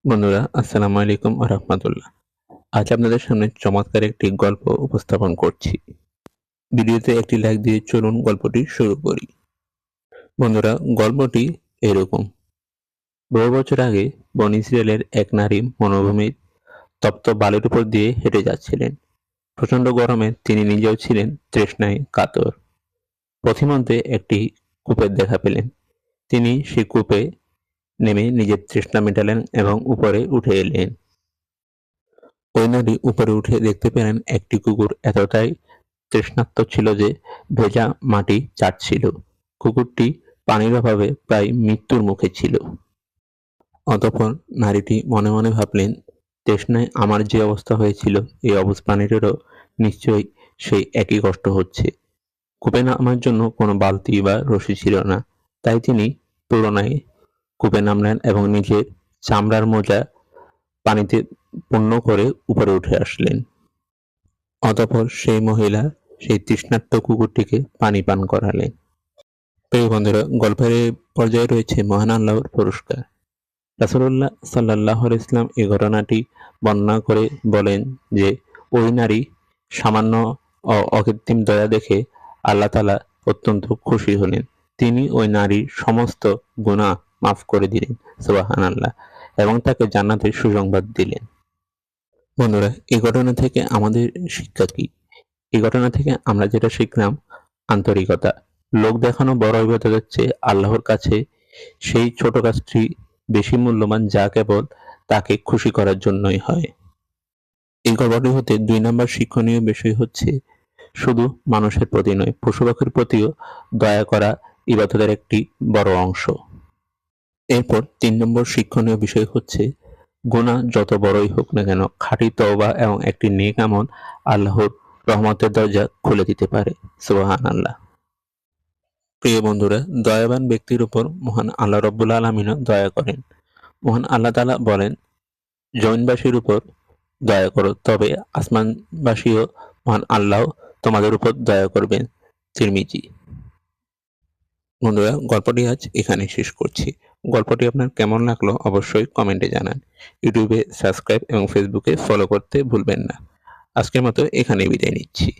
বন্ধুরা, আসসালামু আলাইকুম ওয়া রাহমাতুল্লাহ। আজ আপনাদের সামনে চমৎকার একটি গল্প উপস্থাপন করছি। ভিডিওতে একটি লাইক দিয়ে চলুন গল্পটি শুরু করি। বন্ধুরা, গল্পটি এরকম। বহু বছর আগে বনী ইসরায়েলের এক নারী মরুভূমির তপ্ত বালুর উপর দিয়ে হেঁটে যাচ্ছিলেন। প্রচণ্ড গরমে তিনি নিজেও ছিলেন তৃষ্ণায় কাতর। পথিমধ্যে একটি কূপের দেখা পেলেন। তিনি সেই কূপে নেমে নিজের তৃষ্ণা মেটালেন এবং উপরে উঠে এলেন। ওই নারী উপরে উঠে দেখতে পেলেন একটি কুকুর এতটাই তৃষ্ণার্ত ছিল যে ভেজা মাটি চাটছিল। কুকুরটি পানির অভাবে প্রায় মৃত্যুর মুখে ছিল। অতঃপর নারীটি মনে মনে ভাবলেন, তৃষ্ণায় আমার যে অবস্থা হয়েছিল এই প্রাণীটিরও নিশ্চয়ই সেই একই কষ্ট হচ্ছে। কূপে নামার জন্য কোনো বালতি বা রশি ছিল না, তাই তিনি পুনরায় কূপে নামলেন এবং নিজের চামড়ার মোজা পানিতে পূর্ণ করে উপরে উঠে আসলেন। অতঃপর সেই মহিলা সেই তৃষ্ণার্ত কুকুরটিকে পানি পান করালেন। প্রিয় বন্ধুরা, গল্পের এই পর্যায়ে রয়েছে মহান আল্লাহর পুরস্কার। রাসূলুল্লাহ সাল্লাল্লাহু আলাইহি ওয়াসাল্লাম এই ঘটনাটি বর্ণনা করে বলেন যে, ওই নারী সামান্য অকৃত্রিম দয়া দেখে আল্লাহ তাআলা অত্যন্ত খুশি হলেন। তিনি ওই নারীর সমস্ত গুনাহ মাফ করে দিলেন, সুবহানাল্লাহ, এবং তাকে জান্নাতের সুসংবাদ দিলেন। বন্ধুরা, এই ঘটনা থেকে আমাদের শিক্ষা কি? এই ঘটনা থেকে আমরা যেটা শিখলাম, আন্তরিকতা। লোক দেখানো বড় ইবাদতের চেয়ে আল্লাহর কাছে সেই ছোট কাজটি বেশি মূল্যবান, যা কেবল তাকে খুশি করার জন্যই হয়। এই গল্পটি হতে ২ নম্বর শিক্ষণীয় বিষয় হচ্ছে, শুধু মানুষের প্রতি নয়, পশুপাখির প্রতিও দয়া করা ইবাদতের একটি বড় অংশ। এরপর ৩ নম্বর শিক্ষণীয় বিষয় হচ্ছে, গুনাহ যত বড়ই হোক না কেন, খাঁটি তওবা এবং একটি নেক আমল আল্লাহর রহমতের দরজা খুলে দিতে পারে। সুবহানাল্লাহ। প্রিয় বন্ধুরা, দয়াবান ব্যক্তির উপর মহান আল্লাহ রাব্বুল আলামিনও দয়া করেন। মহান আল্লাহ তাআলা বলেন, জমিনবাসীর উপর দয়া করো, তবে আসমানবাসীও মহান আল্লাহ তোমাদের উপর দয়া করবেন। তিরমিজি। বন্ধুরা, গল্পটি আজ এখানেই শেষ করছি। গল্পটি আপনার কেমন লাগলো অবশ্যই কমেন্টে জানান। ইউটিউবে সাবস্ক্রাইব এবং ফেসবুকে ফলো করতে ভুলবেন না। আজকের মতো এখানেই বিদায় নিচ্ছি।